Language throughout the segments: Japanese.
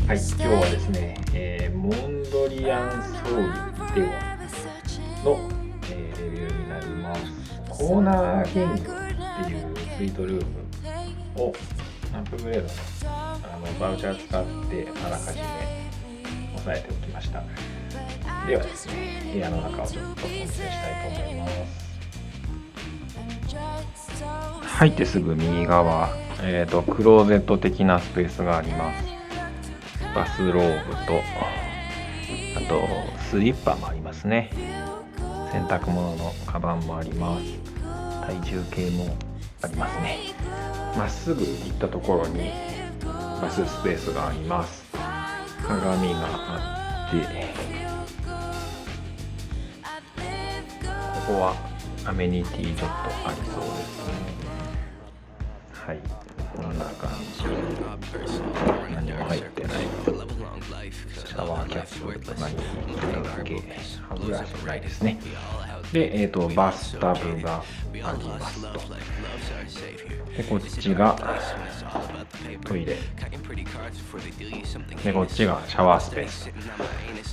はい、今日はですね、モンドリアンソウルイテウォンの、レビューになります。コーナーヘングっていうスイートルームをアンプグレードのバウチャー使ってあらかじめ押さえておきました。ではですね、部屋の中をちょっとお見せしたいと思います。入ってすぐ右側、クローゼット的なスペースがあります。バスローブと、あとスリッパもありますね。洗濯物のカバンもあります。体重計もありますね。まっすぐ行ったところにバススペースがあります。鏡があって、ここはアメニティちょっとありそうですね。はい、こんな感じ。何も入ってない。シャワーキャップ、何だけ、歯ブラシないですね。で、バスタブがありますと。で、こっちがトイレ。で、こっちがシャワースペース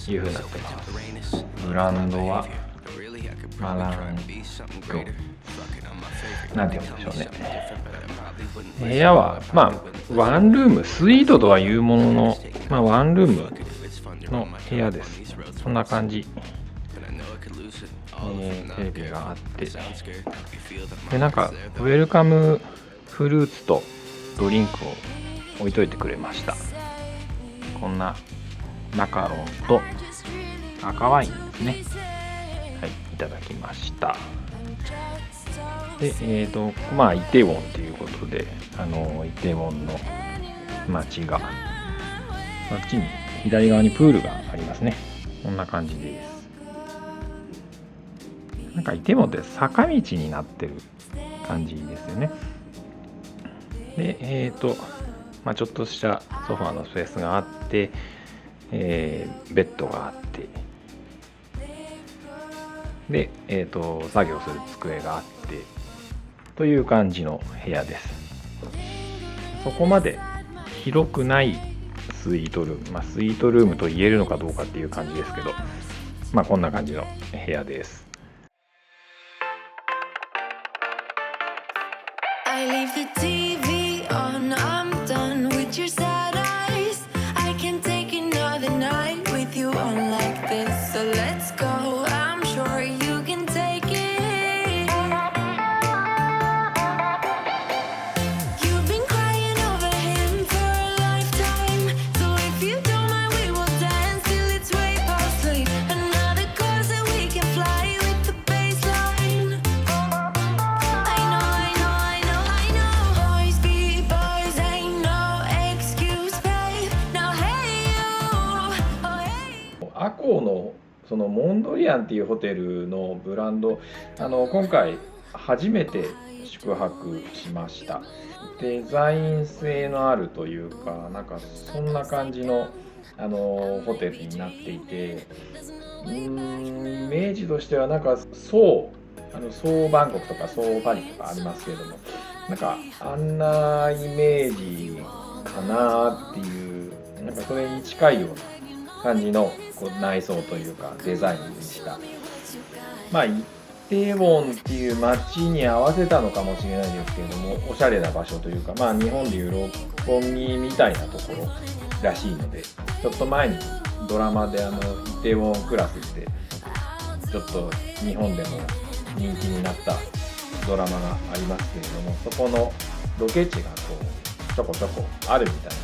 という風になってます。ブランドはマランド。なんて言うんでしょうね。部屋は、ワンルーム、スイートとはいうものの、ワンルームの部屋です。そんな感じ。テレビがあって、で、なんか、ウェルカムフルーツとドリンクを置いといてくれました。こんなマカロンと赤ワインですね。はい、いただきました。で、イテウォンということで、イテウォンの街が、こっちに左側にプールがありますね。こんな感じです。なんかイテウォンって坂道になってる感じですよね。で、ちょっとしたソファーのスペースがあって、ベッドがあって、で、作業する机があって、という感じの部屋です。そこまで広くないスイートルーム、スイートルームと言えるのかどうかっていう感じですけど、こんな感じの部屋です。I leave the TV on, I'm done with your sad eyes. I can take another night with you on like this. So let's go, I'm sure you can take it. You've been crying over him for a lifetime. So if you don't mind, we will dance till it's way past sleep. Another course that we can fly with the baseline. I know. Boys be boys, ain't no excuse, babe. Now hey you, oh hey. アコーのそのモンドリアンっていうホテルのブランド、今回初めて宿泊しました。デザイン性のあるというか、なんかそんな感じのホテルになっていて、イメージとしてはなんかソウバンコクとかソウパリとかありますけれども、なんかあんなイメージかなっていう、なんかそれに近いような感じの内装というかデザインでした。イテウォンっていう街に合わせたのかもしれないですけれども、おしゃれな場所というか、日本でいう六本木みたいなところらしいので、ちょっと前にドラマでイテウォンクラスってちょっと日本でも人気になったドラマがありますけれども、そこのロケ地がちょこちょこあるみたいな